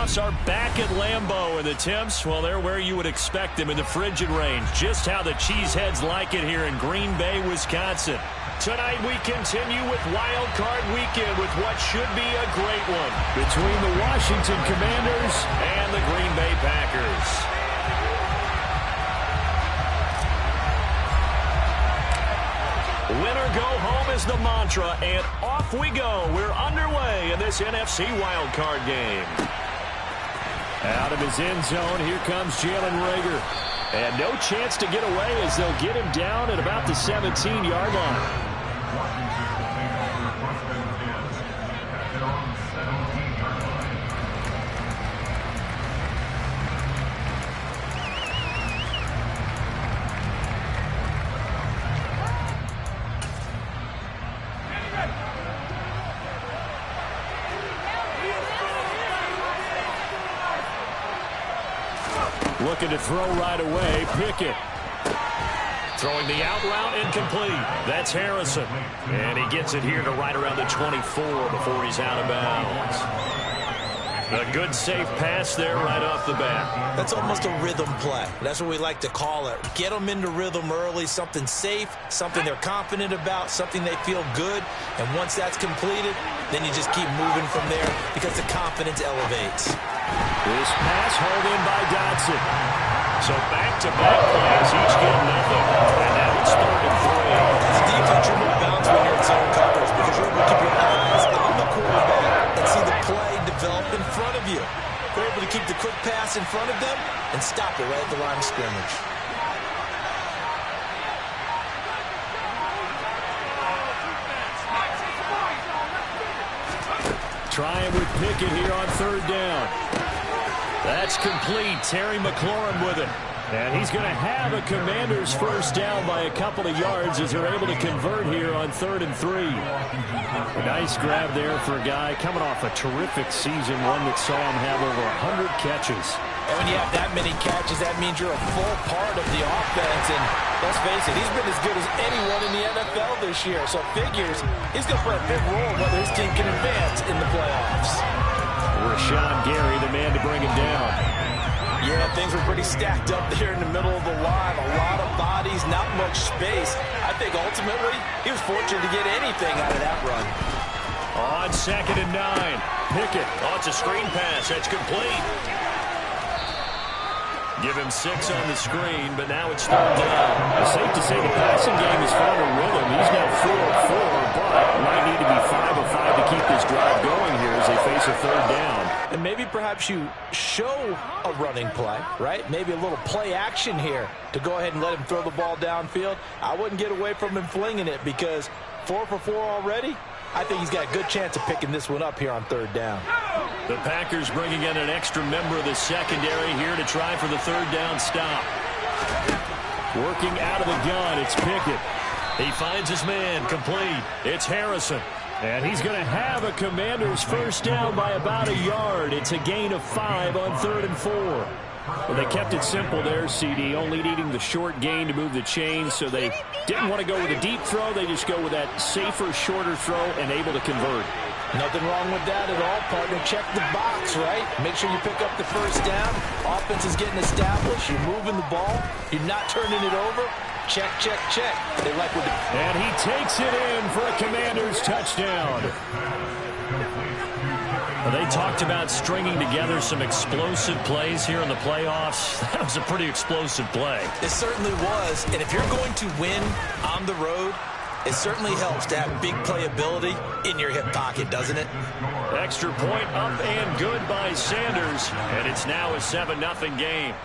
playoffs are back at Lambeau, and the temps, well, they're where you would expect them in the frigid range. Just how the Cheeseheads like it here in Green Bay, Wisconsin. Tonight we continue with Wild Card Weekend with what should be a great one between the Washington Commanders and the Green Bay Packers. Winner go home is the mantra, and off we go. We're underway in this NFC wildcard game. Out of his end zone, here comes Jalen Reagor. And no chance to get away as they'll get him down at about the 17-yard line. Looking to throw right away. Pickett. Throwing the out route incomplete. That's Harrison. And he gets it here to right around the 24 before he's out of bounds. A good safe pass there right off the bat. That's almost a rhythm play. That's what we like to call it. Get them into rhythm early, something safe, something they're confident about, something they feel good. And once that's completed, then you just keep moving from there because the confidence elevates. This pass hauled in by Dotson. So back-to-back plays, each get nothing. And now it's 3rd and 3. As a defense, you're more balanced when you're in zone coverage because you're able to keep your eyes on the quarterback and see the play develop in front of you. You're able to keep the quick pass in front of them and stop it right at the line of scrimmage. Trying with Pickett here on 3rd down. That's complete. Terry McLaurin with it. And he's going to have a Commanders first down by a couple of yards as they're able to convert here on 3rd and 3. A nice grab there for a guy coming off a terrific season, one that saw him have over 100 catches. And when you have that many catches, that means you're a full part of the offense. And let's face it, he's been as good as anyone in the NFL this year. So it figures he's going to play a big role whether his team can advance in the playoffs. Rashawn Gary, the man to bring him down. Yeah, things were pretty stacked up there in the middle of the line. A lot of bodies, not much space. I think ultimately he was fortunate to get anything out of that run. On 2nd and 9. Pickett. Oh, it's a screen pass. That's complete. Give him 6 on the screen, but now it's 3rd down. It's safe to say the passing game has found a rhythm. He's now 4 of 4, but might need to be 5 of 5 to keep this drive going here as they face a 3rd down. And maybe perhaps you show a running play, right? Maybe a little play action here to go ahead and let him throw the ball downfield. I wouldn't get away from him flinging it because 4 for 4 already. I think he's got a good chance of picking this one up here on 3rd down. The Packers bringing in an extra member of the secondary here to try for the 3rd down stop. Working out of the gun, it's Pickett. He finds his man, complete. It's Harrison. And he's going to have a Commanders first down by about a yard. It's a gain of 5 on 3rd and 4. Well, they kept it simple there, CD, only needing the short gain to move the chains, so they didn't want to go with a deep throw. They just go with that safer, shorter throw and able to convert. Nothing wrong with that at all, partner. Check the box, right? Make sure you pick up the first down. Offense is getting established. You're moving the ball. You're not turning it over. Check, check, check. They like what and he takes it in for a Commanders touchdown. Well, they talked about stringing together some explosive plays here in the playoffs. That was a pretty explosive play. It certainly was. And if you're going to win on the road, it certainly helps to have big playability in your hip pocket, doesn't it? Extra point up and good by Sanders. And it's now a 7-0 game.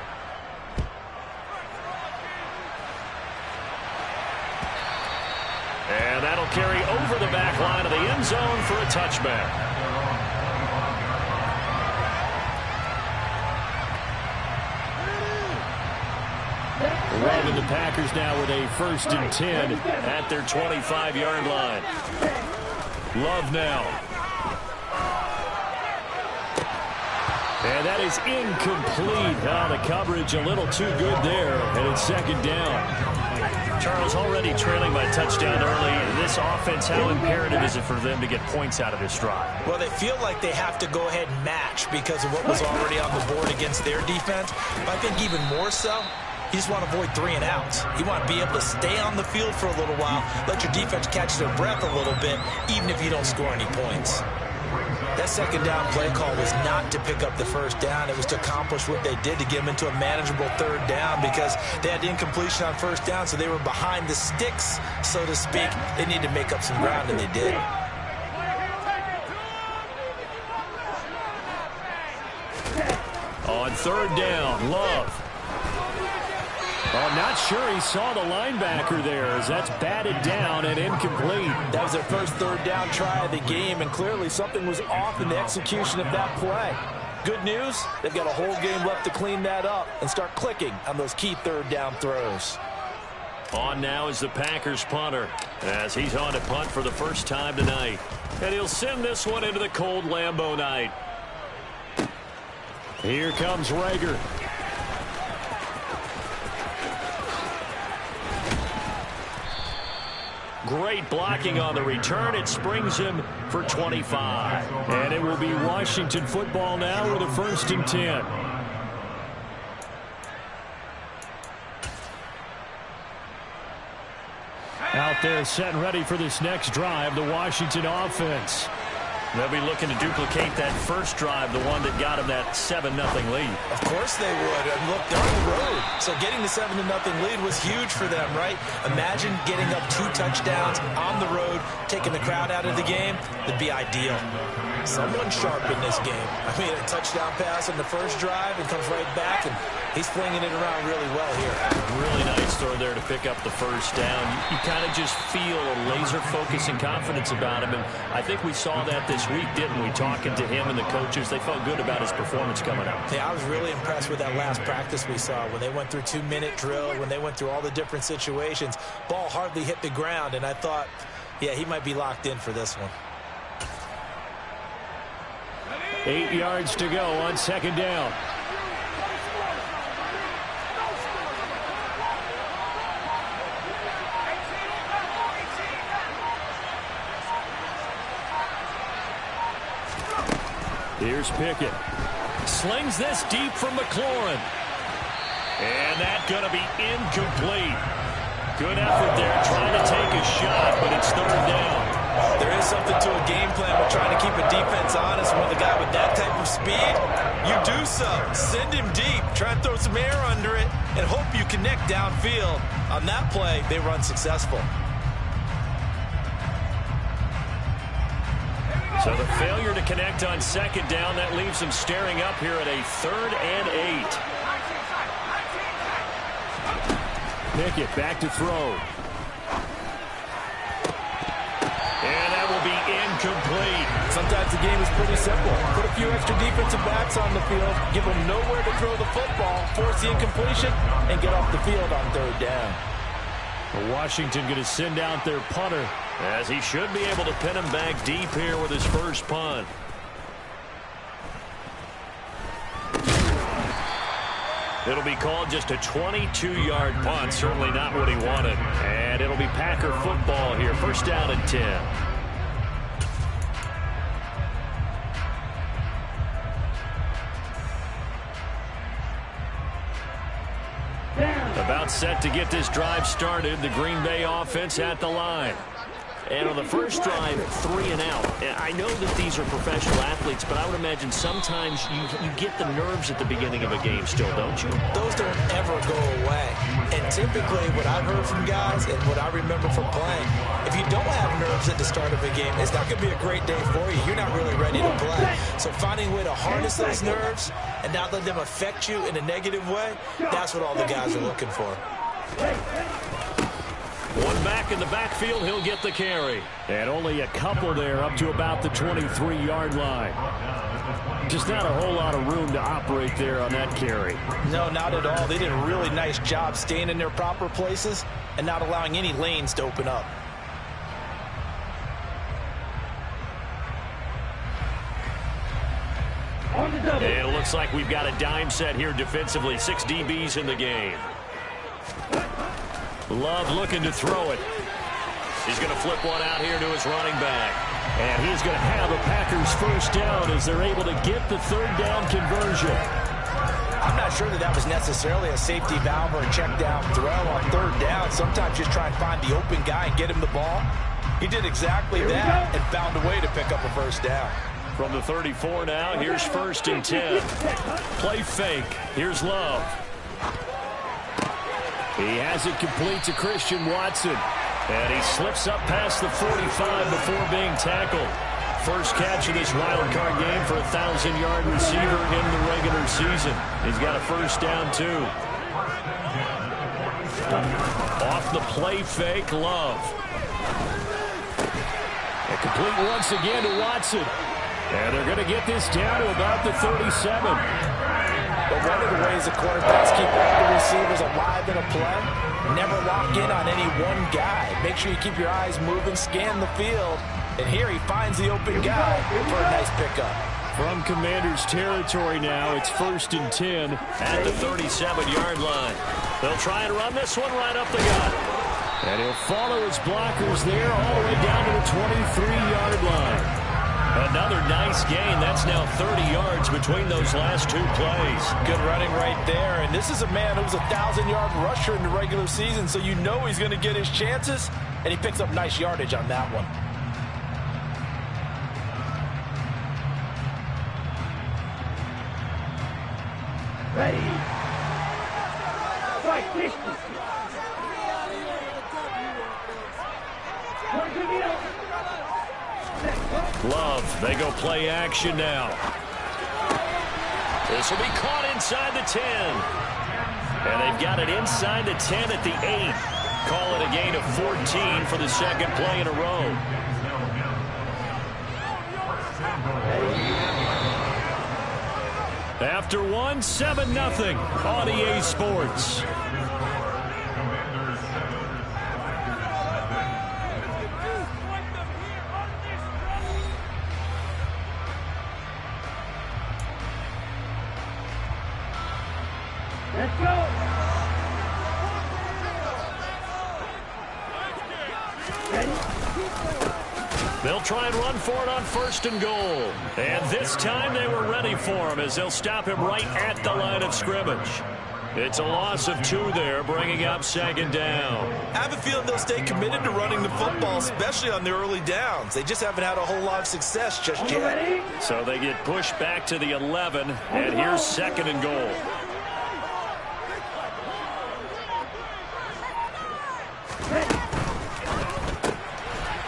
And that'll carry over the back line of the end zone for a touchback. Roving the Packers now with a 1st and 10 at their 25-yard line. Love now. And that is incomplete. Oh, the coverage a little too good there, and it's 2nd down. Charles, already trailing by touchdown early. This offense, how imperative is it for them to get points out of this drive? Well, they feel like they have to go ahead and match because of what was already on the board against their defense. But I think even more so, you just want to avoid 3 and outs. You want to be able to stay on the field for a little while, let your defense catch their breath a little bit, even if you don't score any points. That second down play call was not to pick up the first down. It was to accomplish what they did to get them into a manageable third down because they had incompletion on first down, so they were behind the sticks, so to speak. They needed to make up some ground, and they did. On third down, Love. Oh, not sure he saw the linebacker there as that's batted down and incomplete. That was their first third down try of the game, and clearly something was off in the execution of that play. Good news, they've got a whole game left to clean that up and start clicking on those key third down throws. On now is the Packers punter as he's on to punt for the first time tonight. And he'll send this one into the cold Lambeau night. Here comes Rager. Great blocking on the return. It springs him for 25. And it will be Washington football now with a 1st and 10. Out there set and ready for this next drive, the Washington offense. They'll be looking to duplicate that first drive, the one that got them that 7-0 lead. Of course they would. And look, they're on the road. So getting the 7-0 lead was huge for them, right? Imagine getting up 2 touchdowns on the road, taking the crowd out of the game. That'd be ideal. Someone sharp in this game. I mean, a touchdown pass on the first drive and comes right back, and he's flinging it around really well here. Really nice throw there to pick up the first down. You kind of just feel a laser focus and confidence about him, and I think we saw that this week, didn't we? Talking to him and the coaches, they felt good about his performance coming up. Yeah, I was really impressed with that last practice we saw when they went through 2-minute drill, when they went through all the different situations. Ball hardly hit the ground, and I thought, yeah, he might be locked in for this one. 8 yards to go on 2nd down. Here's Pickett. Slings this deep from McLaurin. And that's going to be incomplete. Good effort there trying to take a shot, but it's 3rd down. There is something to a game plan with trying to keep a defense honest. When the guy with that type of speed, you do so. Send him deep. Try and throw some air under it and hope you connect downfield. On that play, they were unsuccessful. So the failure to connect on 2nd down, that leaves them staring up here at a 3rd and 8. Pickett back to throw. And that will be incomplete. Sometimes the game is pretty simple. Put a few extra defensive backs on the field, give them nowhere to throw the football, force the incompletion, and get off the field on 3rd down. Washington going to send out their punter as he should be able to pin him back deep here with his first punt. It'll be called just a 22-yard punt. Certainly not what he wanted. And it'll be Packer football here. 1st down and 10. About set to get this drive started. The Green Bay offense at the line. And on the first drive, 3 and out. I know that these are professional athletes, but I would imagine sometimes you get the nerves at the beginning of a game still, don't you? Those don't ever go away. And typically what I've heard from guys and what I remember from playing, if you don't have nerves at the start of a game, it's not going to be a great day for you. You're not really ready to play. So finding a way to harness those nerves and not let them affect you in a negative way, that's what all the guys are looking for. One back in the backfield, he'll get the carry. And only a couple there up to about the 23-yard line. Just not a whole lot of room to operate there on that carry. No, not at all. They did a really nice job staying in their proper places and not allowing any lanes to open up. And it looks like we've got a dime set here defensively. 6 DBs in the game. Love looking to throw it. He's going to flip one out here to his running back. And he's going to have a Packers first down as they're able to get the third down conversion. I'm not sure that was necessarily a safety valve or a check down throw on third down. Sometimes just try and find the open guy and get him the ball. He did exactly that and found a way to pick up a first down. From the 34 now, here's 1st and 10. Play fake. Here's Love. He has it complete to Christian Watson. And he slips up past the 45 before being tackled. First catch of this wild card game for a 1,000-yard receiver in the regular season. He's got a first down, too. Off the play fake, Love. And complete once again to Watson. And they're going to get this down to about the 37. But one of the ways the quarterbacks keep all the receivers alive in a play, never lock in on any one guy. Make sure you keep your eyes moving, scan the field. And here he finds the open guy for a nice pickup. From Commander's territory now, it's 1st and 10 at the 37-yard line. They'll try and run this one right up the gut. And he'll follow his blockers there all the way down to the 23-yard line. Another nice gain. That's now 30 yards between those last two plays. Good running right there. And this is a man who was a 1,000-yard rusher in the regular season, so you know he's going to get his chances. And he picks up nice yardage on that one. Ready. Fight distance. Love, they go play action now. This will be caught inside the 10. And they've got it inside the 10 at the 8. Call it a gain of 14 for the second play in a row. After one, 7-0 on EA Sports. Let's go. They'll try and run for it on 1st and goal. And this time they were ready for him as they'll stop him right at the line of scrimmage. It's a loss of 2 there, bringing up 2nd down. I have a feeling they'll stay committed to running the football, especially on the early downs. They just haven't had a whole lot of success just yet. So they get pushed back to the 11, and here's 2nd and goal.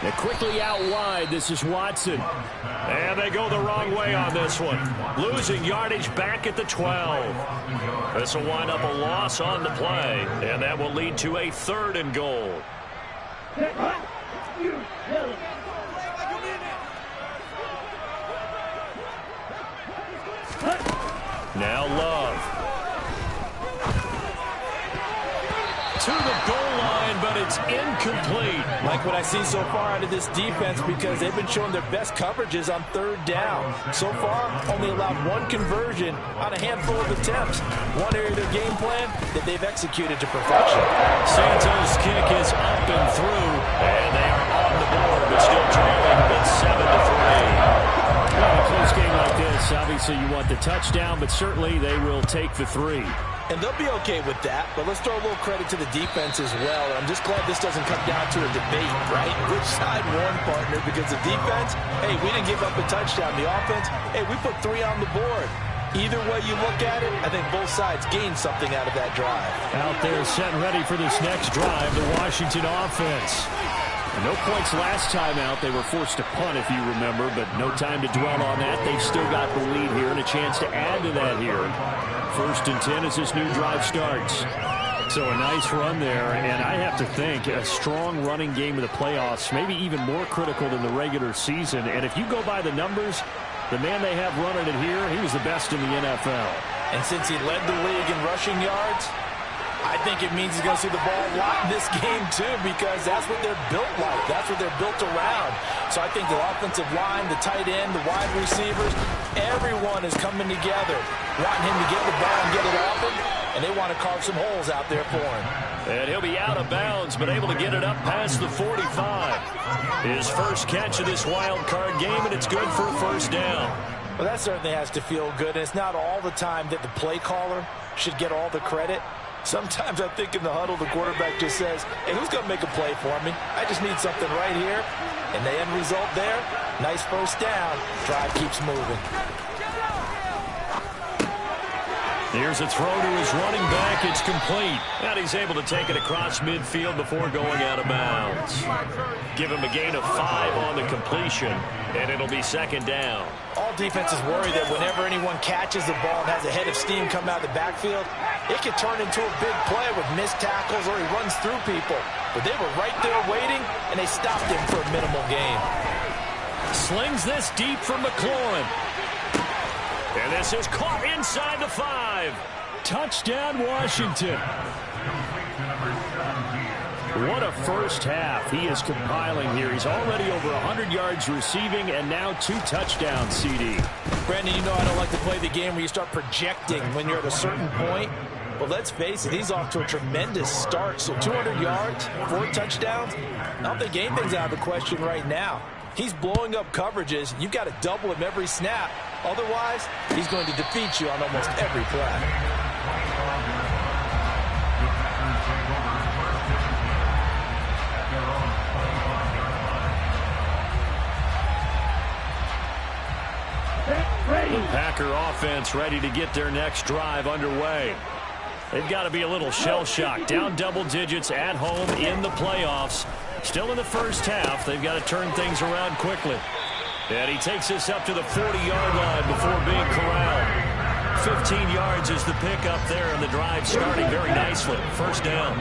And quickly out wide, this is Watson. And they go the wrong way on this one. Losing yardage back at the 12. This will wind up a loss on the play, and that will lead to a 3rd and goal. Now Love. To the goal line, but it's incomplete. Like what I see so far out of this defense because they've been showing their best coverages on 3rd down. So far, only allowed 1 conversion on a handful of attempts. One area of their game plan that they've executed to perfection. Santos' kick is up and through, and they are on the board, but still trailing at 7-3. Well, a close game like this, obviously you want the touchdown, but certainly they will take the 3. And they'll be okay with that, but let's throw a little credit to the defense as well. I'm just glad this doesn't come down to a debate, right? Which side won, partner? Because the defense, hey, we didn't give up a touchdown. The offense, hey, we put 3 on the board. Either way you look at it, I think both sides gained something out of that drive. Out there set and ready for this next drive, the Washington offense. No points last time out. They were forced to punt, if you remember, but no time to dwell on that. They've still got the lead here and a chance to add to that here. 1st and 10 as this new drive starts. So a nice run there, and I have to think a strong running game of the playoffs, maybe even more critical than the regular season. And if you go by the numbers, the man they have running it here, he was the best in the NFL. And since he led the league in rushing yards, I think it means he's going to see the ball a lot in this game, too, because that's what they're built like. That's what they're built around. So I think the offensive line, the tight end, the wide receivers, everyone is coming together, wanting him to get the ball and get it off him. And and they want to carve some holes out there for him. And he'll be out of bounds, but able to get it up past the 45. His first catch of this wild card game, and it's good for a first down. Well, that certainly has to feel good, and it's not all the time that the play caller should get all the credit. Sometimes I think in the huddle, the quarterback just says, hey, who's going to make a play for me? I just need something right here. And the end result there, nice first down. Drive keeps moving. Here's a throw to his running back. It's complete. And he's able to take it across midfield before going out of bounds. Give him a gain of 5 on the completion, and it'll be second down. All defenses worry that whenever anyone catches the ball and has a head of steam come out of the backfield, it can turn into a big play with missed tackles or he runs through people. But they were right there waiting, and they stopped him for a minimal gain. Slings this deep from McLaurin. And this is caught inside the 5. Touchdown, Washington. What a first half he is compiling here. He's already over 100 yards receiving and now 2 touchdowns, CD. Brandon, you know I don't like to play the game where you start projecting when you're at a certain point. But let's face it, he's off to a tremendous start. So 200 yards, 4 touchdowns. I don't think anything's out of the question right now. He's blowing up coverages. You've got to double him every snap. Otherwise, he's going to defeat you on almost every play. The Packer offense ready to get their next drive underway. They've got to be a little shell-shocked. Down double digits at home in the playoffs. Still in the first half. They've got to turn things around quickly. And he takes this up to the 40-yard line before being corralled. 15 yards is the pickup there, and the drive starting very nicely. First down.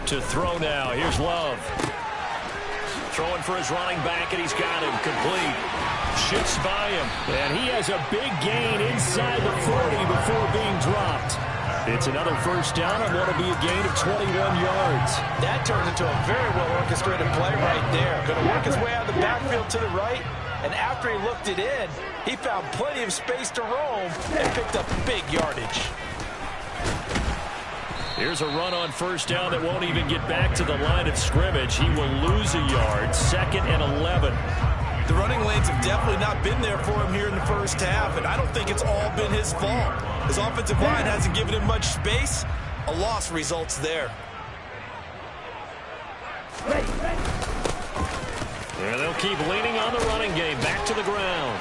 To throw now. Here's Love. Throwing for his running back, and he's got him complete. Shifts by him, and he has a big gain inside the 40 before being dropped. It's another first down, and that'll be a gain of 21 yards. That turns into a very well-orchestrated play right there. Going to work his way out of the backfield to the right, and after he looked it in, he found plenty of space to roam and picked up big yardage. Here's a run on first down that won't even get back to the line of scrimmage. He will lose a yard. 2nd and 11. The running lanes have definitely not been there for him here in the first half, and I don't think it's all been his fault. His offensive line hasn't given him much space. A loss results there. And they'll keep leaning on the running game. Back to the ground.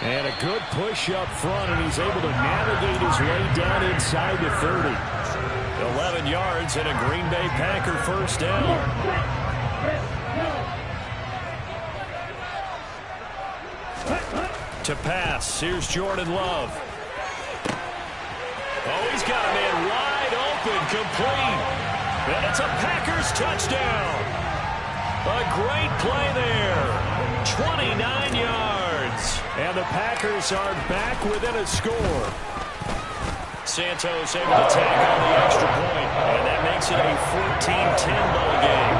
And a good push up front, and he's able to navigate his way down inside the 30. 11 yards and a Green Bay Packer first down. To pass, here's Jordan Love. Oh, he's got a man wide open, complete. And it's a Packers touchdown. A great play there. 29 yards. And the Packers are back within a score. Santos able to tag on the extra point, and that makes it a 14-10 ball game.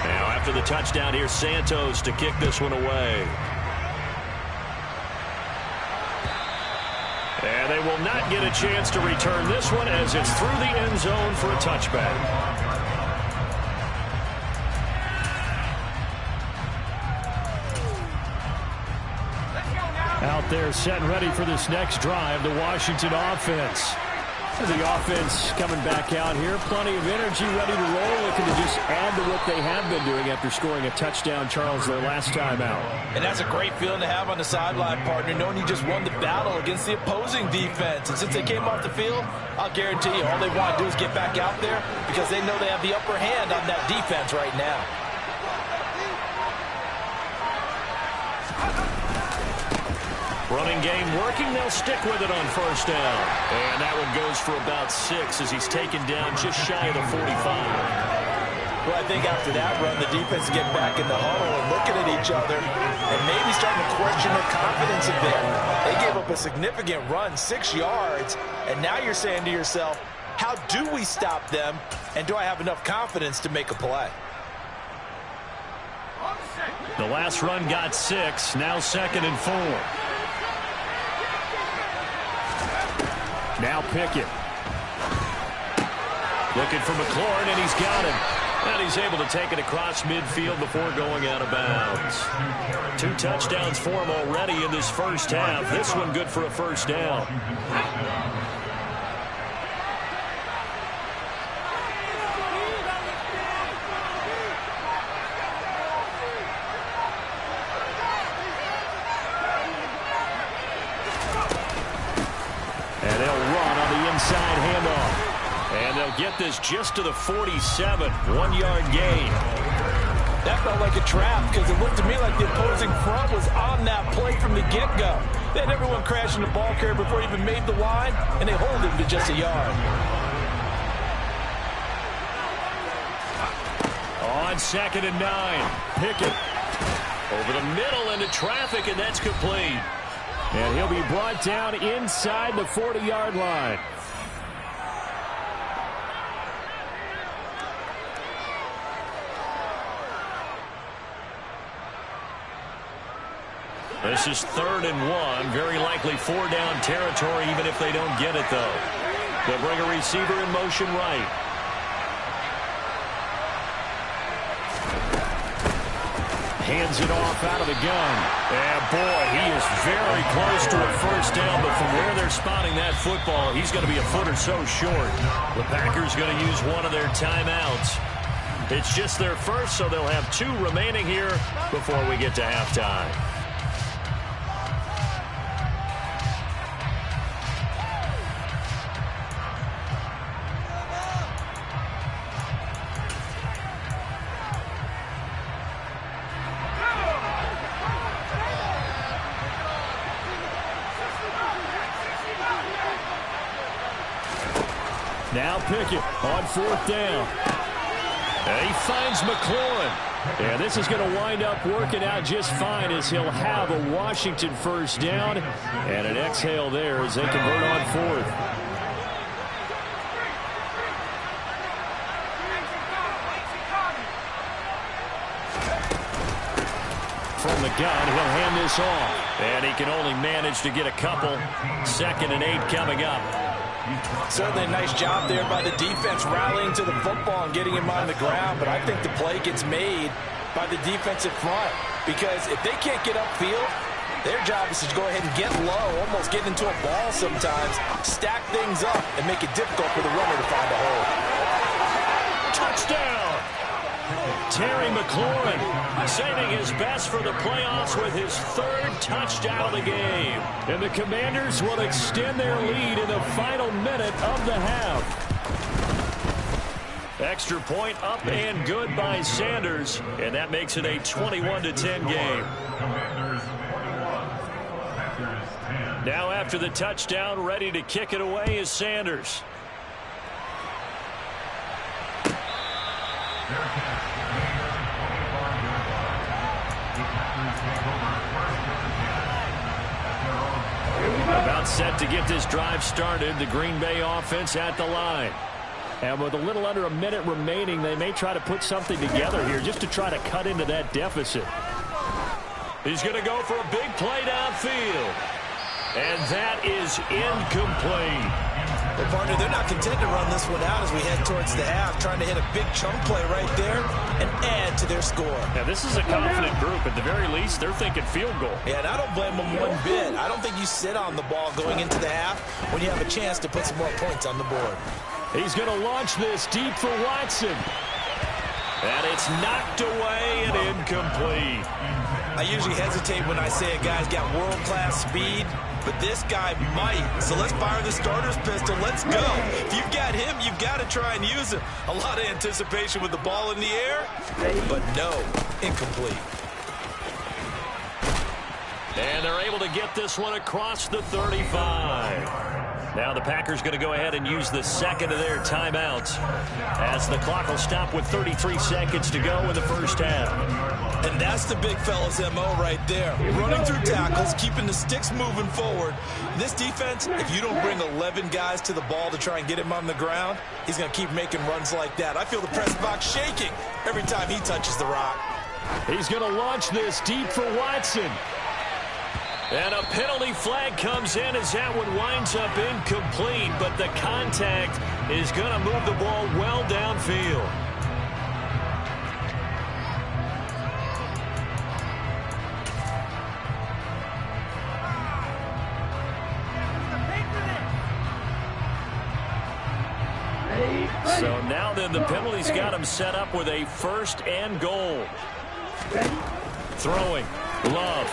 Now after the touchdown, here's Santos to kick this one away. And they will not get a chance to return this one as it's through the end zone for a touchback. Out there set and ready for this next drive, the Washington offense. The offense coming back out here. Plenty of energy, ready to roll, looking to just add to what they have been doing after scoring a touchdown, Charles, their last time out. And that's a great feeling to have on the sideline, partner, knowing you just won the battle against the opposing defense. And since they came off the field, I'll guarantee you all they want to do is get back out there because they know they have the upper hand on that defense right now. Running game working. They'll stick with it on first down. And that one goes for about 6 as he's taken down just shy of the 45. Well, I think after that run, the defense get back in the huddle and looking at each other and maybe starting to question their confidence a bit. They gave up a significant run, 6 yards, and now you're saying to yourself, How do we stop them? And do I have enough confidence to make a play? The last run got 6. Now 2nd and 4. Now Pickett. Looking for McLaurin, and he's got him. And he's able to take it across midfield before going out of bounds. 2 touchdowns for him already in this first half. This one good for a first down. And they'll run on the inside handoff. And they'll get this just to the 47. 1-yard gain. That felt like a trap because it looked to me like the opposing front was on that play from the get-go. They had everyone crashing the ball carrier before he even made the line, and they hold him to just a yard. On 2nd and 9. Pickett over the middle into traffic, and that's complete. And he'll be brought down inside the 40-yard line. This is 3rd and 1. Very likely 4-down territory, even if they don't get it, though. They'll bring a receiver in motion right. Hands it off out of the gun. And, boy, he is very close to a first down, but from where they're spotting that football, he's going to be a foot or so short. The Packers going to use one of their timeouts. It's just their first, so they'll have 2 remaining here before we get to halftime. Now Pickett on 4th down. And he finds McLaurin. And this is going to wind up working out just fine as he'll have a Washington first down. And an exhale there as they convert on 4th. From the gun, he'll hand this off. And he can only manage to get a couple. 2nd and 8 coming up. Certainly a nice job there by the defense rallying to the football and getting him on the ground, but I think the play gets made by the defensive front because if they can't get upfield, their job is to go ahead and get low, almost get into a ball sometimes, stack things up, and make it difficult for the runner to find a hole. Touchdown! Terry McLaurin saving his best for the playoffs with his 3rd touchdown of the game. And the Commanders will extend their lead in the final minute of the half. Extra point up and good by Sanders. And that makes it a 21-10 game. Now after the touchdown, ready to kick it away is Sanders. About set to get this drive started. The Green Bay offense at the line. And with a little under a minute remaining, they may try to put something together here just to try to cut into that deficit. He's going to go for a big play downfield. And that is incomplete. Well, partner, they're not content to run this one out as we head towards the half, trying to hit a big chunk play right there and add to their score. Now, this is a confident group. At the very least, they're thinking field goal. Yeah, and I don't blame them one bit. I don't think you sit on the ball going into the half when you have a chance to put some more points on the board. He's going to launch this deep for Watson. And it's knocked away and incomplete. I usually hesitate when I say a guy's got world-class speed, but this guy might. So let's fire the starter's pistol. Let's go. If you've got him, you've got to try and use him. A lot of anticipation with the ball in the air, but no, incomplete. And they're able to get this one across the 35. Now the Packers going to go ahead and use the 2nd of their timeouts as the clock will stop with 33 seconds to go in the first half. And that's the big fella's MO right there. Running through tackles, keeping the sticks moving forward. This defense, if you don't bring 11 guys to the ball to try and get him on the ground, he's going to keep making runs like that. I feel the press box shaking every time he touches the rock. He's going to launch this deep for Watson. And a penalty flag comes in as that one winds up incomplete, but the contact is going to move the ball well downfield. So now then the penalty's got him set up with a 1st and goal. Throwing. Love.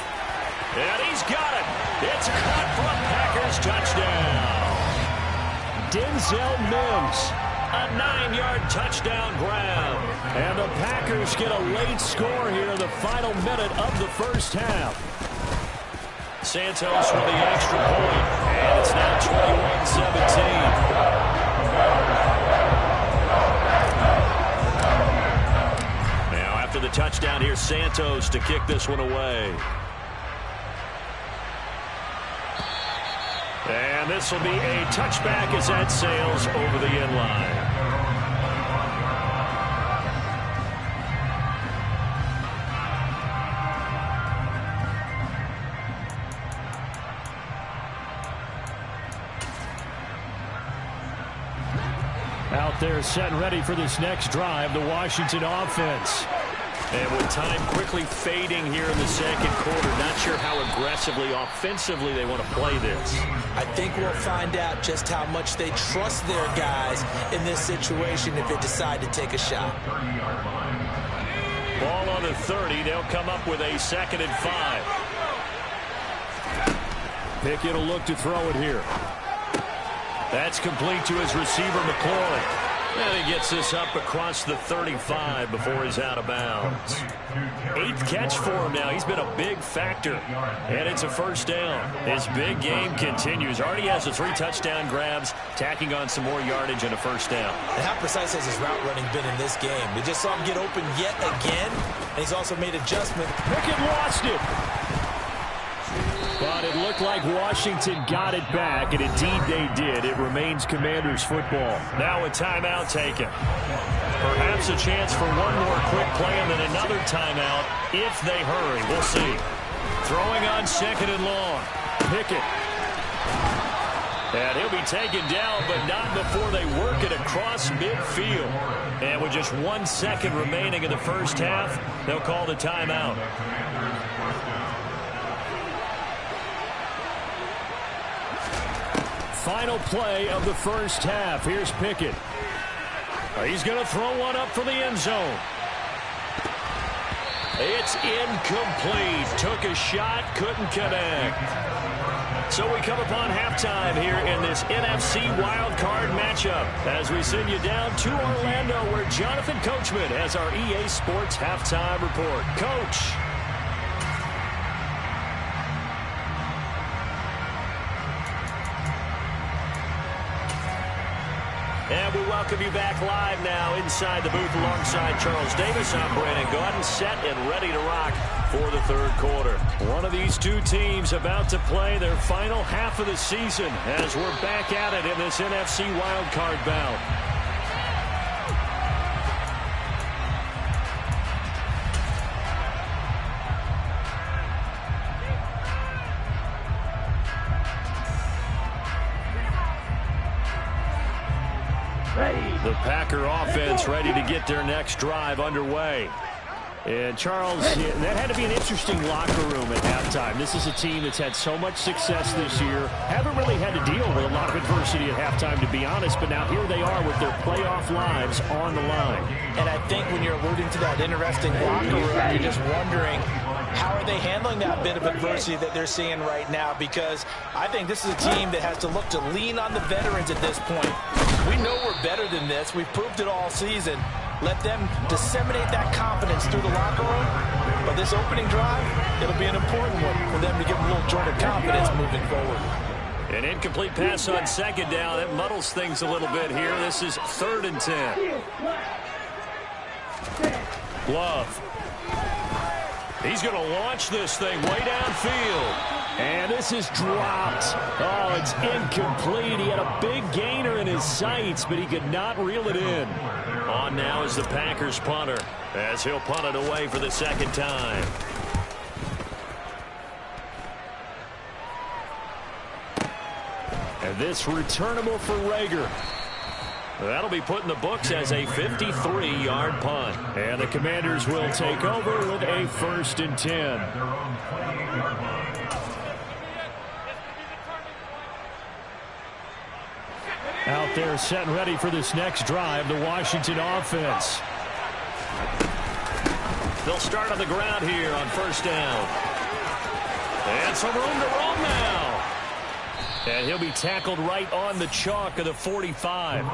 And he's got it. It's caught for a Packers touchdown. Denzel Mims, a 9-yard touchdown grab. And the Packers get a late score here in the final minute of the first half. Santos with the extra point, and it's now 21-17. Now after the touchdown, here's Santos to kick this one away. And this will be a touchback as that sails over the end line. Out there set and ready for this next drive, the Washington offense. And with time quickly fading here in the second quarter, not sure how aggressively, offensively they want to play this. I think we'll find out just how much they trust their guys in this situation if they decide to take a shot. Ball on the 30. They'll come up with a 2nd and 5. Pickett will look to throw it here. That's complete to his receiver, McLaurin. And he gets this up across the 35 before he's out of bounds. 8th catch for him now. He's been a big factor. And it's a 1st down. His big game continues. Already has the 3 touchdown grabs, tacking on some more yardage and a 1st down. And how precise has his route running been in this game? We just saw him get open yet again. And he's also made adjustments. Pickett lost it. But it looked like Washington got it back, and indeed they did. It remains Commanders football. Now a timeout taken. Perhaps a chance for one more quick play and then another timeout if they hurry. We'll see. Throwing on 2nd and long. Pickett. And he'll be taken down, but not before they work it across midfield. And with just 1 second remaining in the first half, they'll call the timeout. Final play of the first half. Here's Pickett. He's going to throw one up for the end zone. It's incomplete. Took a shot, couldn't connect. So we come upon halftime here in this NFC wildcard matchup as we send you down to Orlando where Jonathan Coachman has our EA Sports halftime report. Coach. And we welcome you back live now inside the booth alongside Charles Davis. I'm Brandon Gaudin, set and ready to rock for the 3rd quarter. One of these two teams about to play their final half of the season as we're back at it in this NFC wildcard bout. The Packer offense ready to get their next drive underway. And Charles, that had to be an interesting locker room at halftime. This is a team that's had so much success this year. Haven't really had to deal with a lot of adversity at halftime, to be honest. But now here they are with their playoff lives on the line. And I think when you're alluding to that interesting locker room, you're just wondering, how are they handling that bit of adversity that they're seeing right now? Because I think this is a team that has to look to lean on the veterans at this point. We know we're better than this. We've proved it all season. Let them disseminate that confidence through the locker room. But this opening drive, it'll be an important one for them to give them a little jolt of confidence moving forward. An incomplete pass on 2nd down. That muddles things a little bit here. This is 3rd and 10. Love. He's going to launch this thing way downfield. And this is dropped. Oh, it's incomplete. He had a big gainer in his sights, but he could not reel it in. On now is the Packers punter, as he'll punt it away for the second time. And this returnable for Rager. That'll be put in the books as a 53-yard punt. And the Commanders will take over with a 1st and 10. Out there set and ready for this next drive, the Washington offense. They'll start on the ground here on 1st down. And some room to roam now. And he'll be tackled right on the chalk of the 45.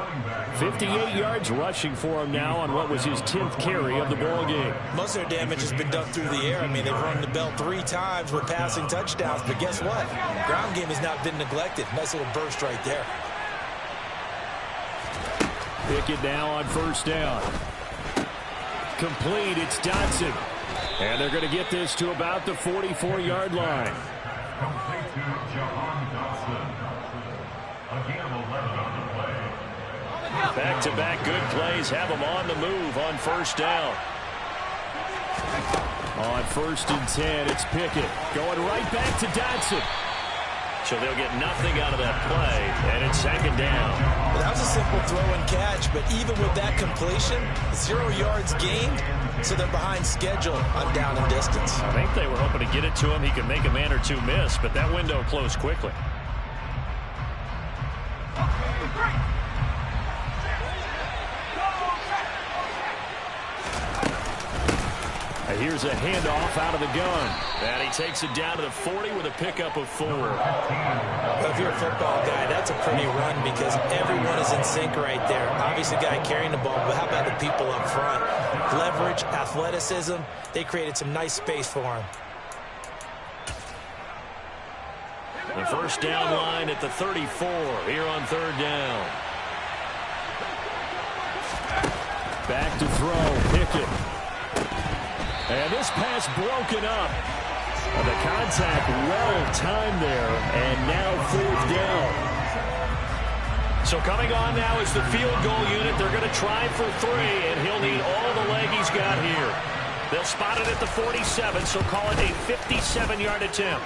58 yards rushing for him now on what was his 10th carry of the ball game. Most of their damage has been done through the air. I mean, they've run the bell 3 times with passing touchdowns. But guess what? Ground game has not been neglected. Nice little burst right there. Pickett now on 1st down. Complete, it's Dotson. And they're going to get this to about the 44-yard line. Back-to-back good plays have them on the move on 1st down. On 1st and 10, it's Pickett going right back to Dotson. So they'll get nothing out of that play, and it's 2nd down. Well, that was a simple throw and catch, but even with that completion, 0 yards gained, so they're behind schedule on down and distance. I think they were hoping to get it to him. He could make a man or two miss, but that window closed quickly. Here's a handoff out of the gun. And he takes it down to the 40 with a pickup of 4. Well, if you're a football guy, that's a pretty run because everyone is in sync right there. Obviously, the guy carrying the ball, but how about the people up front? Leverage, athleticism, they created some nice space for him. The 1st down line at the 34 here on 3rd down. Back to throw, Pickett. And this pass broken up. And the contact well timed there. And now 4th down. So coming on now is the field goal unit. They're going to try for 3, and he'll need all the leg he's got here. They'll spot it at the 47, so call it a 57-yard attempt.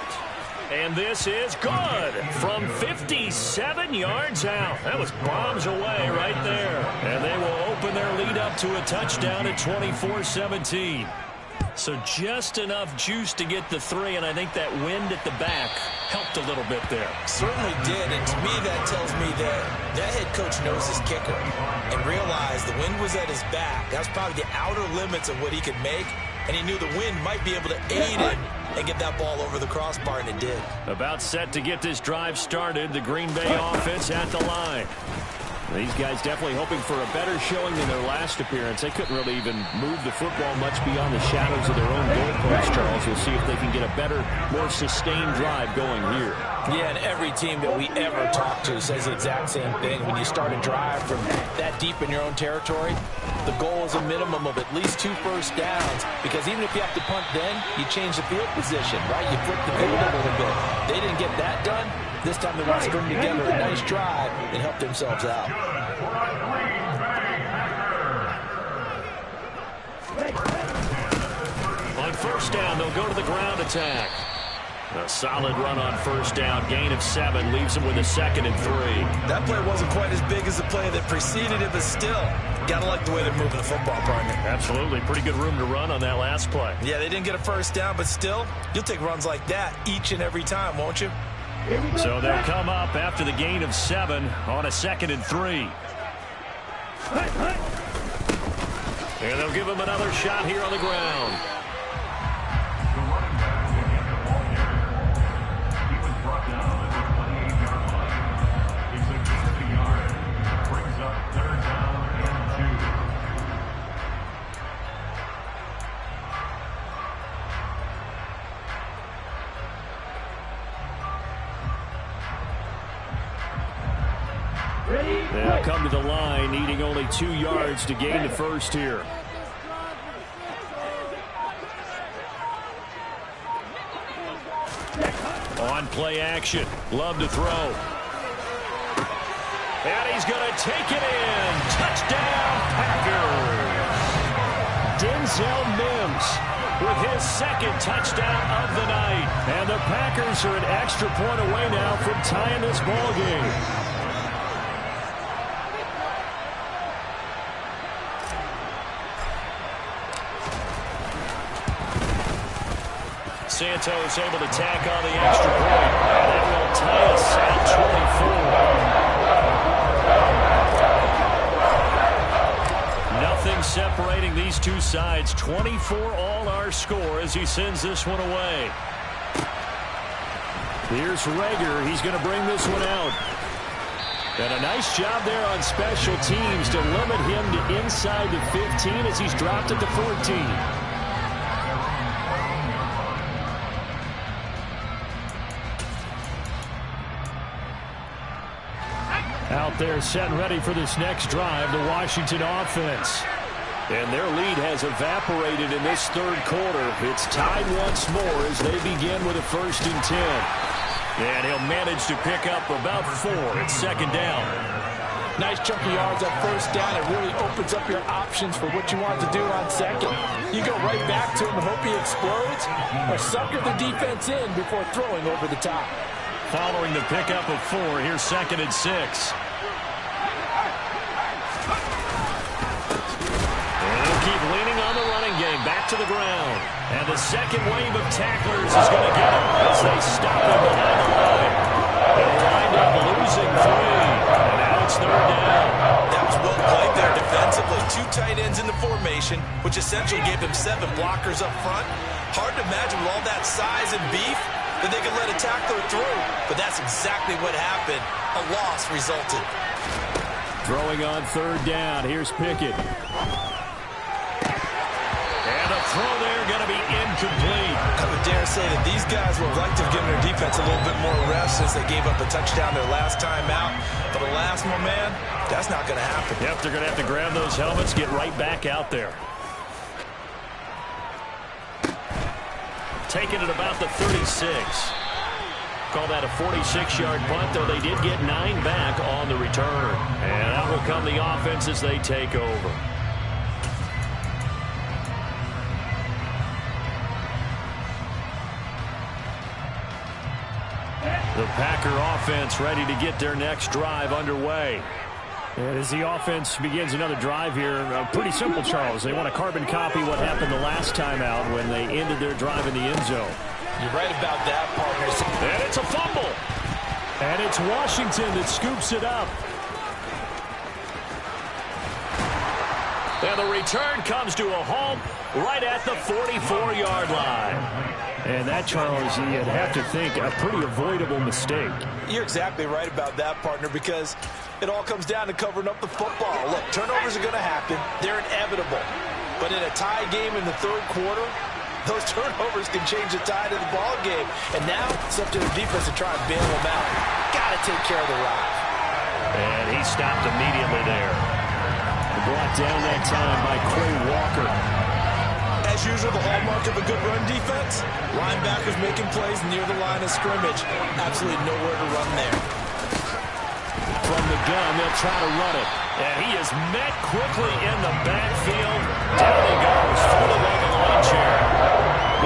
And this is good from 57 yards out. That was bombs away right there. And they will open their lead up to a touchdown at 24-17. So just enough juice to get the 3, and I think that wind at the back helped a little bit there. Certainly did, and to me that tells me that head coach knows his kicker and realized the wind was at his back. That's probably the outer limits of what he could make, and he knew the wind might be able to aid him and get that ball over the crossbar, and it did. About set to get this drive started, the Green Bay offense at the line. These guys definitely hoping for a better showing than their last appearance. They couldn't really even move the football much beyond the shadows of their own goalpost, Charles. We'll see if they can get a better, more sustained drive going here. Yeah, and every team that we ever talk to says the exact same thing. When you start a drive from that deep in your own territory, the goal is a minimum of at least 2 first downs, because even if you have to punt then, you change the field position, right? You flip the field a little bit. They didn't get that done. This time they want to string together a nice drive and help themselves out. On 1st down, they'll go to the ground attack. A solid run on 1st down. Gain of 7 leaves them with a 2nd and 3. That play wasn't quite as big as the play that preceded it, but still, got to like the way they're moving the football, partner. Absolutely. Pretty good room to run on that last play. Yeah, they didn't get a 1st down, but still, you'll take runs like that each and every time, won't you? So they'll come up after the gain of 7 on a 2nd and 3. And they'll give him another shot here on the ground. They'll come to the line, needing only 2 yards to gain the 1st here. On play action. Love to throw. And he's going to take it in. Touchdown, Packers. Denzel Mims with his second touchdown of the night. And the Packers are an extra point away now from tying this ball game. Santos able to tack on the extra point. And that will tie us at 24. Nothing separating these two sides. 24 all our score as he sends this one away. Here's Rager. He's going to bring this one out. And a nice job there on special teams to limit him to inside the 15 as he's dropped at the 14. Out there set and ready for this next drive, the Washington offense. And their lead has evaporated in this third quarter. It's tied once more as they begin with a 1st and 10. And he'll manage to pick up about 4. It's 2nd down. Nice chunky yards at 1st down. It really opens up your options for what you want to do on 2nd. You go right back to him and hope he explodes, or sucker the defense in before throwing over the top. Following the pickup of 4, here's 2nd and 6. And they'll keep leaning on the running game. Back to the ground. And the second wave of tacklers is going to get him as they stop him behind the line. They'll wind up losing 3. And now it's 3rd down. That was well played there defensively. 2 tight ends in the formation, which essentially gave him 7 blockers up front. Hard to imagine with all that size and beef that they could let a tackler through. But that's exactly what happened. A loss resulted. Throwing on 3rd down. Here's Pickett. And a throw there going to be incomplete. I would dare say that these guys would like to have given their defense a little bit more rest since they gave up a touchdown their last time out. But alas, my man, that's not going to happen. Yep, they're going to have to grab those helmets, get right back out there. Taking it about the 36. Call that a 46-yard punt, though they did get 9 back on the return. And out will come the offense as they take over. The Packer offense ready to get their next drive underway. As the offense begins another drive here, pretty simple, Charles. They want to carbon copy what happened the last time out when they ended their drive in the end zone. You're right about that, partners. And it's a fumble. And it's Washington that scoops it up. And the return comes to a halt right at the 44-yard line. And that, Charles, you'd have to think a pretty avoidable mistake. You're exactly right about that, partner, because it all comes down to covering up the football. Look, turnovers are going to happen. They're inevitable. But in a tie game in the 3rd quarter, those turnovers can change the tide of the ball game. And now it's up to the defense to try and bail them out. Got to take care of the rock. And he stopped immediately there. Brought down that time by Quay Walker. As usual, the hallmark of a good run defense, linebackers making plays near the line of scrimmage. Absolutely nowhere to run there. From the gun, they'll try to run it. And he is met quickly in the backfield. Down he goes, falling like a lawn chair.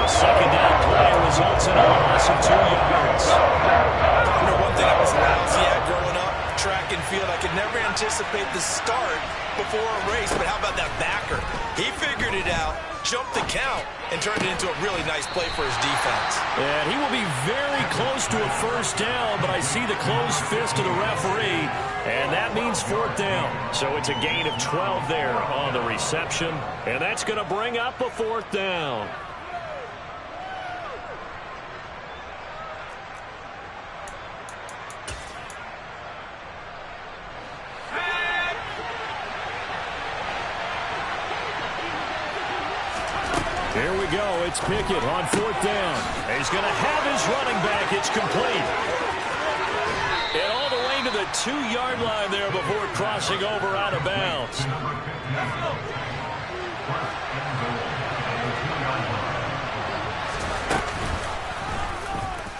The 2nd down play results in a loss of 2 yards. Partner, one thing I was lousy at growing up, track and field, I could never anticipate the start before a race, but how about that backer? He figured it out, jumped the count, and turned it into a really nice play for his defense. And he will be very close to a 1st down, but I see the closed fist of the referee, and that means 4th down. So it's a gain of 12 there on the reception, and that's going to bring up a 4th down. Here we go. It's Pickett on 4th down. He's going to have his running back. It's complete. And all the way to the 2-yard line there before crossing over out of bounds.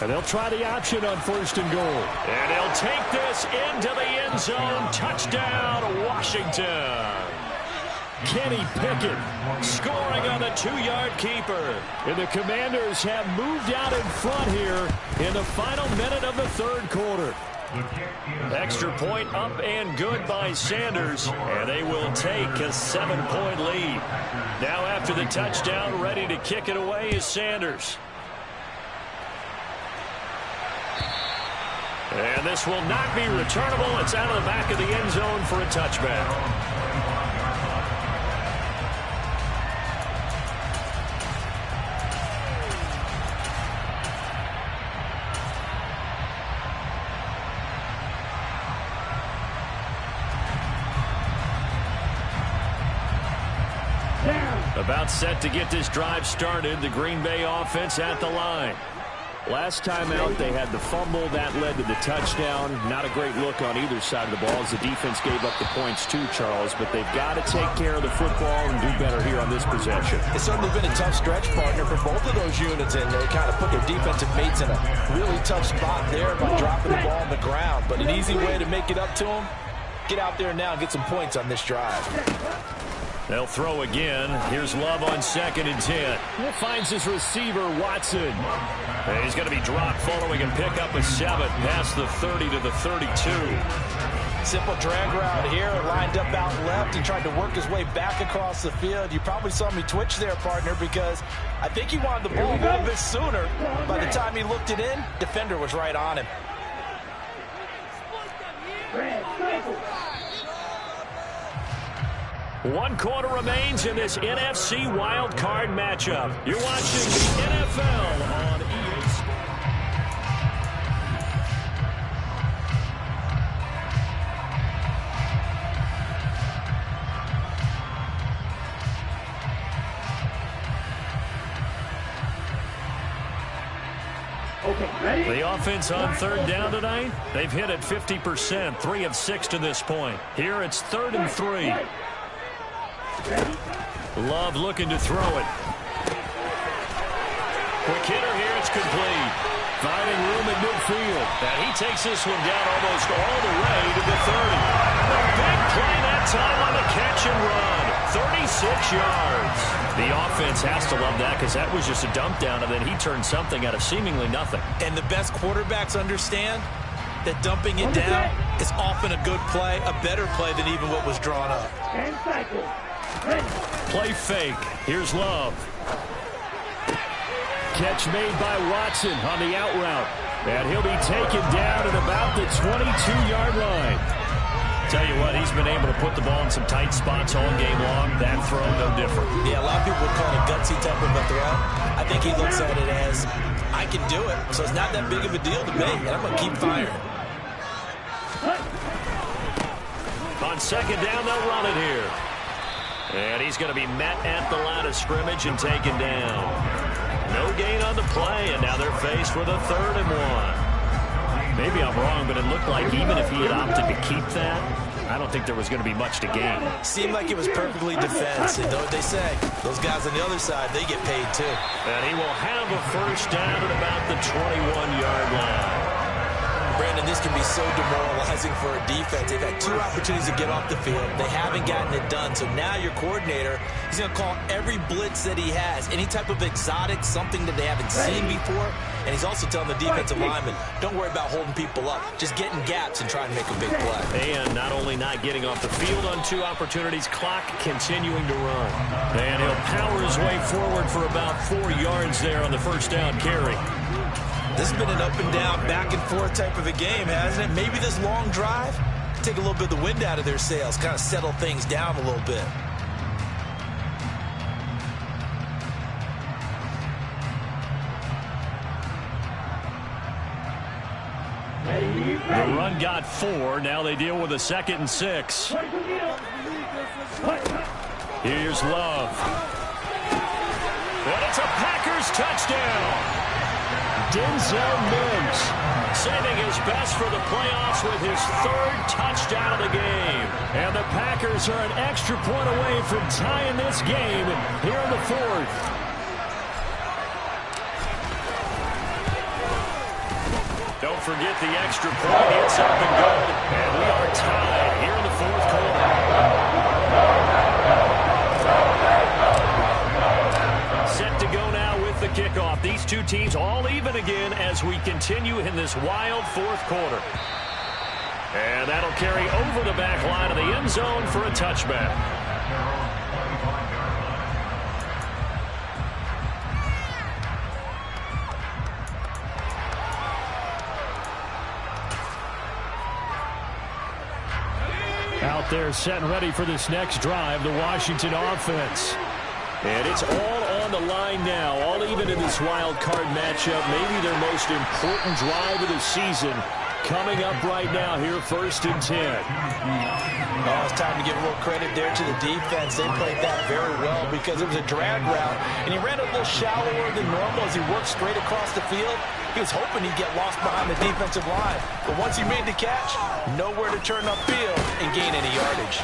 And they'll try the option on 1st and goal. And he'll take this into the end zone. Touchdown, Washington. Kenny Pickett scoring on the 2-yard keeper. And the Commanders have moved out in front here in the final minute of the 3rd quarter. Extra point up and good by Sanders, and they will take a 7-point lead. Now after the touchdown, ready to kick it away is Sanders. And this will not be returnable. It's out of the back of the end zone for a touchback. About set to get this drive started. The Green Bay offense at the line. Last time out, they had the fumble. That led to the touchdown. Not a great look on either side of the ball as the defense gave up the points too, Charles. But they've got to take care of the football and do better here on this possession. It's certainly been a tough stretch, partner, for both of those units. And they kind of put their defensive mates in a really tough spot there by dropping the ball on the ground. But an easy way to make it up to them, get out there now and get some points on this drive. They'll throw again. Here's Love on 2nd and 10. He finds his receiver, Watson. And he's going to be dropped following a pickup of 7 past the 30 to the 32. Simple drag route here, lined up out left. He tried to work his way back across the field. You probably saw me twitch there, partner, because I think he wanted the ball a little bit sooner. By the time he looked it in, defender was right on him. 1 quarter remains in this NFC wild card matchup. You're watching the NFL on EA Sports. Okay, ready? The offense on 3rd down tonight, they've hit it 50%, 3 of 6 to this point. Here it's 3rd and 3. Love looking to throw it. Quick hitter here, it's complete. Finding room at midfield. And he takes this one down almost all the way to the 30. A big play that time on the catch and run. 36 yards. The offense has to love that because that was just a dump down, and then he turned something out of seemingly nothing. And the best quarterbacks understand that dumping it down is often a good play, a better play than even what was drawn up. And cycle. Play fake. Here's Love. Catch made by Watson on the out route. And he'll be taken down at about the 22-yard line. Tell you what, he's been able to put the ball in some tight spots all game long. That throw, no different. Yeah, a lot of people would call it a gutsy type of a throw. I think he looks at it as, I can do it, so it's not that big of a deal to me, and I'm going to keep firing. On 2nd down, they'll run it here. And he's going to be met at the line of scrimmage and taken down. No gain on the play, and now they're faced with a 3rd and 1. Maybe I'm wrong, but it looked like even if he had opted to keep that, I don't think there was going to be much to gain. Seemed like it was perfectly defense. And know what they say? Those guys on the other side, they get paid too. And he will have a 1st down at about the 21-yard line. Brandon, this can be so demoralizing for a defense. They've had 2 opportunities to get off the field. They haven't gotten it done. So now your coordinator, he's going to call every blitz that he has, any type of exotic, something that they haven't seen before. And he's also telling the defensive lineman, don't worry about holding people up. Just get in gaps and try to make a big play. And not only not getting off the field on 2 opportunities, clock continuing to run. And he'll power his way forward for about 4 yards there on the 1st down carry. This has been an up and down, back and forth type of a game, hasn't it? Maybe this long drive, take a little bit of the wind out of their sails, kind of settle things down a little bit. The run got 4. Now they deal with a 2nd and 6. Here's Love. And it's a Packers touchdown. Denzel Mims saving his best for the playoffs with his 3rd touchdown of the game. And the Packers are an extra point away from tying this game here in the 4th. Don't forget the extra point. It's up and good. And we are tied here in the fourth quarter. Set to go now with the kickoff. These two teams all even again as we continue in this wild fourth quarter. And that'll carry over the back line of the end zone for a touchback. Out there set and ready for this next drive, the Washington offense. And it's all on the line now, all even in this wild card matchup. Maybe their most important drive of the season coming up right now here, 1st and 10. Oh, it's time to give a little credit there to the defense. They played that very well because it was a drag route, and he ran a little shallower than normal as he worked straight across the field. He was hoping he'd get lost behind the defensive line, but once he made the catch, nowhere to turn upfield and gain any yardage.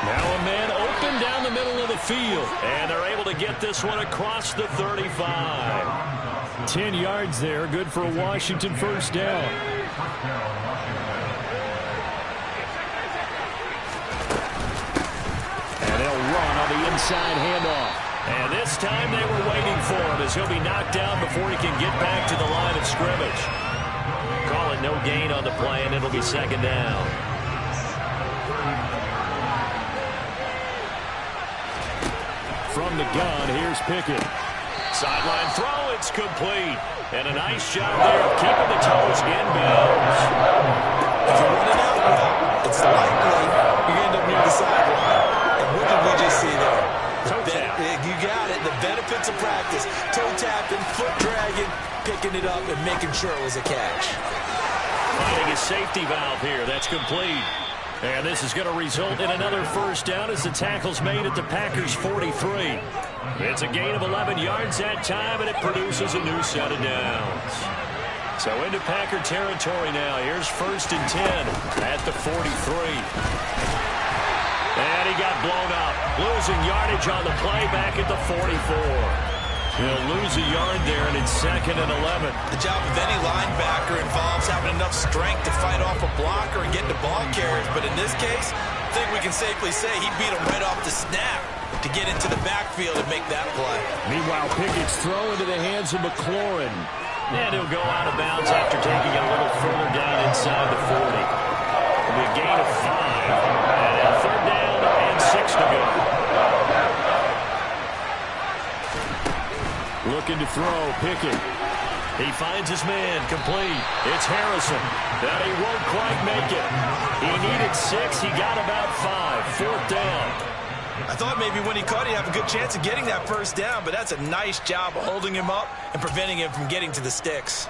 Now a man open down the middle of the field, and they're able to get this one across the 35. 10 yards there, good for a Washington first down. And they'll run on the inside handoff. And this time they were waiting for him as he'll be knocked down before he can get back to the line of scrimmage. Call it no gain on the play, and it'll be 2nd down. From the gun, here's Pickett. Sideline throw, it's complete. And a nice job there of keeping the toes inbounds. If you're running out well, it's likely you end up near the sideline. And what did we just see there? Toe tap. You got it. The benefits of practice. Toe tapping, foot dragging, picking it up, and making sure it was a catch. Finding a safety valve here. That's complete. And this is going to result in another first down as the tackle's made at the Packers' 43. It's a gain of 11 yards that time, and it produces a new set of downs. So into Packer territory now. Here's 1st and 10 at the 43. And he got blown up. Losing yardage on the play back at the 44. He'll lose a yard there, and it's 2nd and 11. The job of any linebacker involves having enough strength to fight off a blocker and get the ball carriers. But in this case, I think we can safely say he beat him right off the snap to get into the backfield and make that play. Meanwhile, Pickett's throw into the hands of McLaurin. And he'll go out of bounds after taking it a little further down inside the 40. It'll be a gain of 5. And a 3rd down and 6 to go. Looking to throw, Pickett. He finds his man, complete. It's Harrison. That he won't quite make it. He needed 6. He got about 5. 4th down. I thought maybe when he caught, he'd have a good chance of getting that first down, but that's a nice job of holding him up and preventing him from getting to the sticks.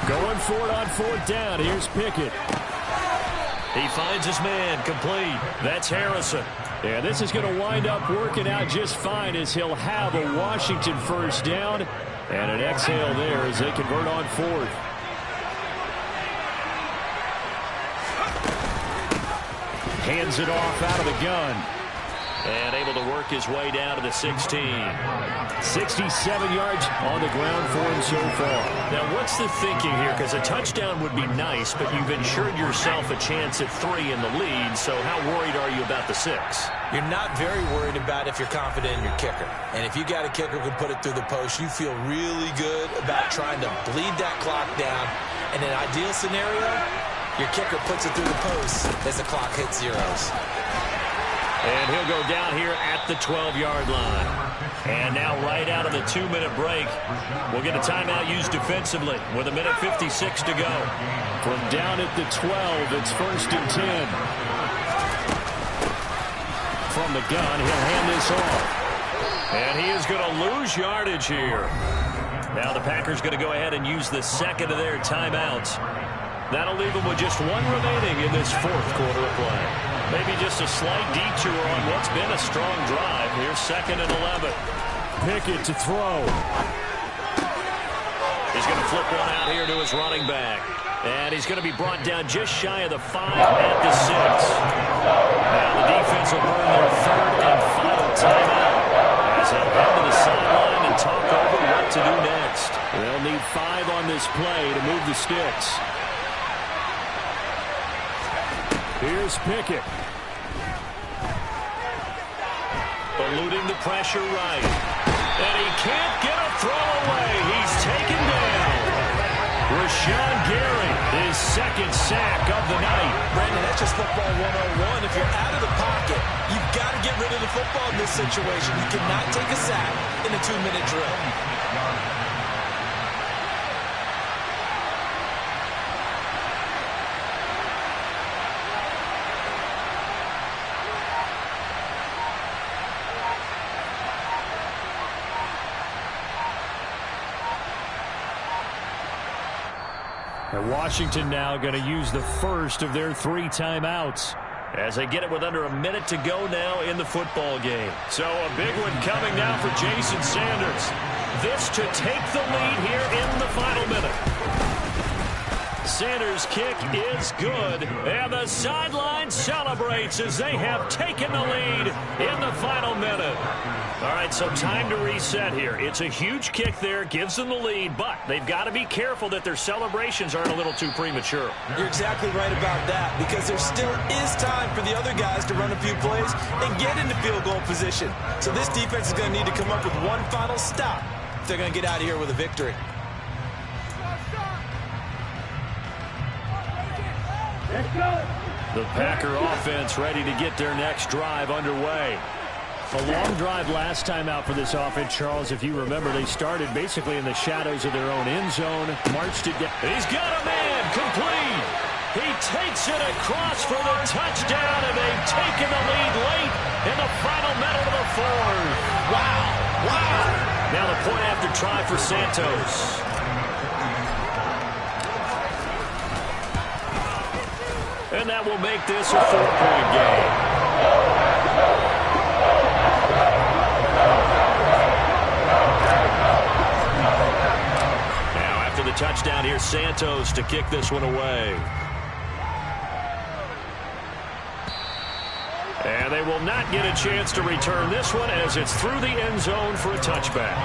Going for it on 4th down. Here's Pickett. He finds his man, complete. That's Harrison. And this is going to wind up working out just fine as he'll have a Washington first down. And an exhale there as they convert on 4th. Hands it off out of the gun. And able to work his way down to the 16. 67 yards on the ground for him so far. Now, what's the thinking here? Because a touchdown would be nice, but you've ensured yourself a chance at 3 in the lead. So how worried are you about the 6? You're not very worried about if you're confident in your kicker. And if you got a kicker who can put it through the post, you feel really good about trying to bleed that clock down. In an ideal scenario, your kicker puts it through the post as the clock hits zeros. And he'll go down here at the 12-yard line. And now right out of the 2-minute break, we'll get a timeout used defensively with 1:56 to go. From down at the 12, it's 1st and 10. From the gun, he'll hand this off. And he is going to lose yardage here. Now the Packers going to go ahead and use the 2nd of their timeouts. That'll leave them with just 1 remaining in this 4th quarter of play. Maybe just a slight detour on what's been a strong drive. Here's 2nd and 11. Pickett to throw. He's going to flip one out here to his running back. And he's going to be brought down just shy of the 5 at the 6. Now the defense will burn their 3rd and final on this play to move the sticks. Here's Pickett. Eluding the pressure right. And he can't get a throw away. He's taken down. Rashawn Gary, his second sack of the night. Brandon, that's just football 101. If you're out of the pocket, you've got to get rid of the football in this situation. You cannot take a sack in a 2-minute drill. And Washington now going to use the first of their 3 timeouts as they get it with under a minute to go now in the football game. So a big one coming now for Jason Sanders. This to take the lead here in the final minute. Sanders' kick is good, and the sideline celebrates as they have taken the lead in the final minute. All right, so time to reset here. It's a huge kick there, gives them the lead, but they've got to be careful that their celebrations aren't a little too premature. You're exactly right about that, because there still is time for the other guys to run a few plays and get into field goal position. So this defense is going to need to come up with one final stop if they're going to get out of here with a victory. Let's go. The Packer offense ready to get their next drive underway. A long drive last time out for this offense, Charles. If you remember, they started basically in the shadows of their own end zone, marched it down. He's got a man complete. He takes it across for the touchdown, and they've taken the lead late in the final minute of the fourth. Wow. Wow. Now the point after try for Santos. And that will make this a 4-point game. Now after the touchdown, here's Santos to kick this one away. And they will not get a chance to return this one as it's through the end zone for a touchback.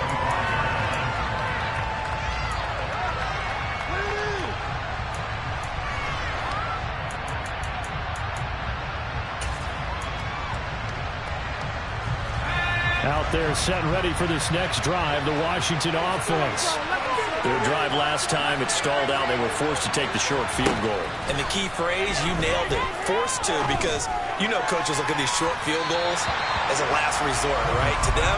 Out there set and ready for this next drive, the Washington offense. Their drive last time, it stalled out. They were forced to take the short field goal. And the key phrase, you nailed it. Forced to, because you know coaches look at these short field goals as a last resort, right? To them,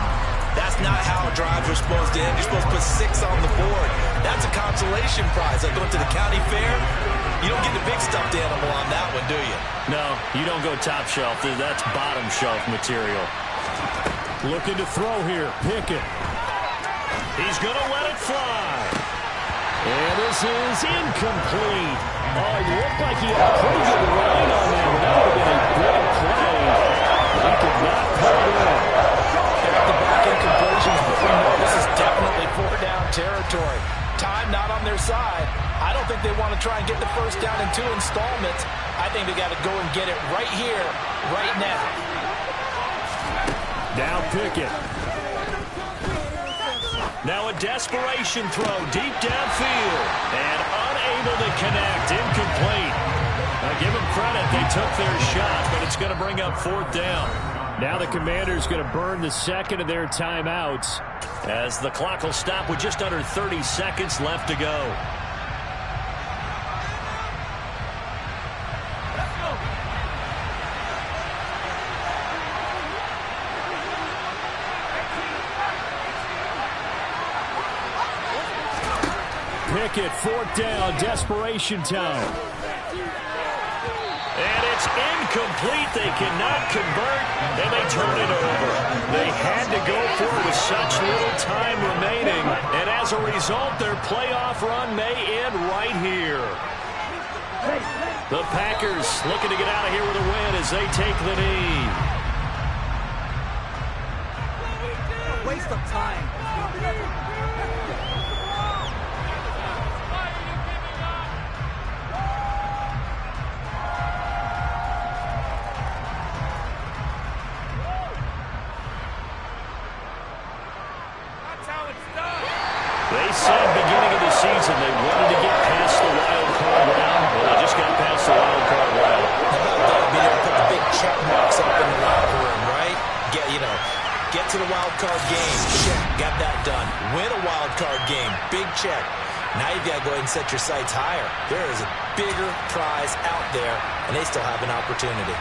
that's not how drives are supposed to end. You're supposed to put 6 on the board. That's a consolation prize. Like going to the county fair, you don't get the big stuffed animal on that one, do you? No, you don't go top shelf. That's bottom shelf material. Looking to throw here, Pickett. He's going to let it fly. And this is incomplete. Oh, it looked like he had a pretty good line on that. That would have been a big play. He could not put it in. Back-to-back incompletions, but we know this is definitely 4-down territory. Time not on their side. I don't think they want to try and get the first down in 2 installments. I think they got to go and get it right here, right now. Now Pickett. Now a desperation throw deep downfield. And unable to connect. Incomplete. Now give them credit. They took their shot, but it's going to bring up 4th down. Now the Commanders going to burn the second of their timeouts as the clock will stop with just under 30 seconds left to go. Pickett, 4th down, desperation time. And it's incomplete. They cannot convert, and they turn it over. They had to go for it with such little time remaining, and as a result, their playoff run may end right here. The Packers looking to get out of here with a win as they take the knee. Waste of time. They said beginning of the season they wanted to get past the wild card round. Well, they just got past the wild card round. How about that? Being able to put the big check marks up in the locker room, right? Get to the wild card game. Check. Got that done. Win a wild card game. Big check. Now you've got to go ahead and set your sights higher. There is a bigger prize out there, and they still have an opportunity.